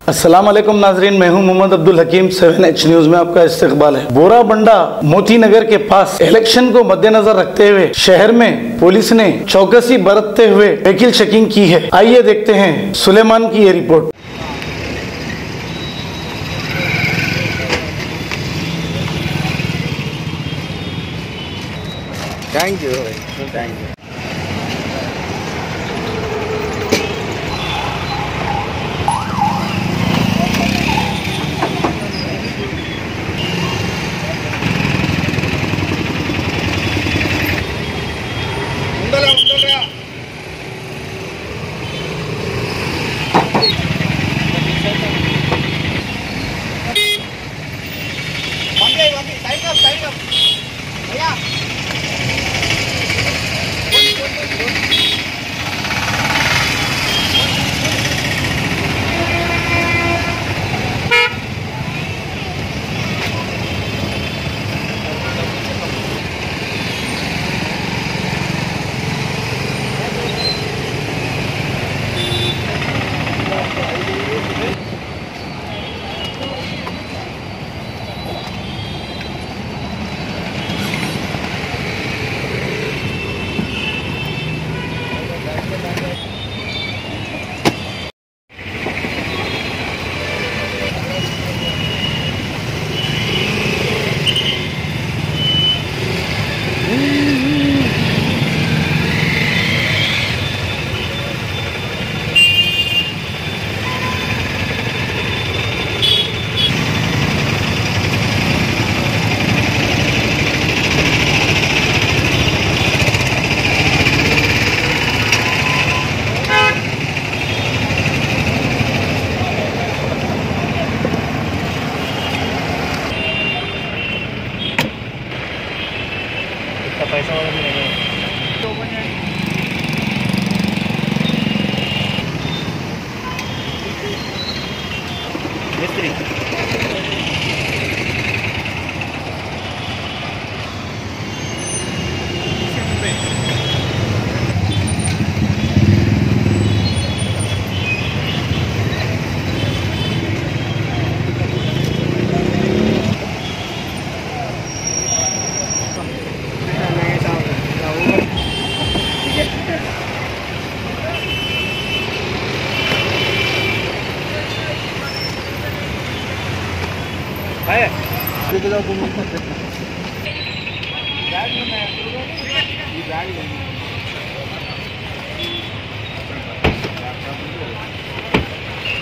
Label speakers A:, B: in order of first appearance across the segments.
A: अस्सलाम वालेकुम नाजरीन, मैं हूं मोहम्मद अब्दुल हकीम। 7H न्यूज में आपका इस्तकबाल है। बोराबंडा मोती नगर के पास इलेक्शन को मद्देनजर रखते हुए शहर में पुलिस ने चौकसी बरतते हुए व्हीकल चेकिंग की है। आइए देखते हैं सुलेमान की ये report.
B: Thank you, thank you.
C: पैसा वाला भी नहीं मिस्त्री।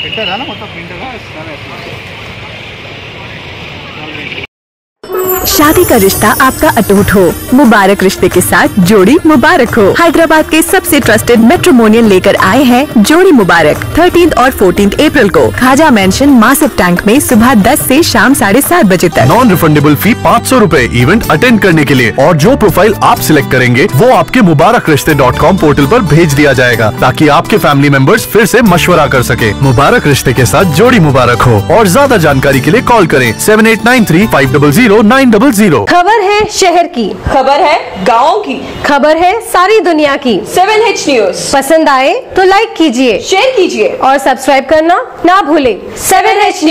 C: प्रिंटर है ना, मतलब प्रिंटर है।
D: शादी का रिश्ता आपका अटूट हो, मुबारक रिश्ते के साथ जोड़ी मुबारक हो। हैदराबाद के सबसे ट्रस्टेड मैट्रिमोनियल लेकर आए हैं जोड़ी मुबारक। 13 और 14 अप्रैल को खाजा मेंशन मासिव टैंक में सुबह 10 से शाम 7:30 बजे तक।
E: नॉन रिफंडेबल फी 500 रूपए इवेंट अटेंड करने के लिए, और जो प्रोफाइल आप सिलेक्ट करेंगे वो आपके mubarakrishtey.com पोर्टल पर भेज दिया जाएगा, ताकि आपके फैमिली मेंबर्स फिर से मशवरा कर सके। मुबारक रिश्ते के साथ जोड़ी मुबारक हो। और ज्यादा जानकारी के लिए कॉल करें 7893-500-900।
F: खबर है शहर की,
G: खबर है गाँव की,
F: खबर है सारी दुनिया की।
G: 7H न्यूज
F: पसंद आए तो लाइक कीजिए,
G: शेयर कीजिए
F: और सब्सक्राइब करना ना भूले।
G: 7H news.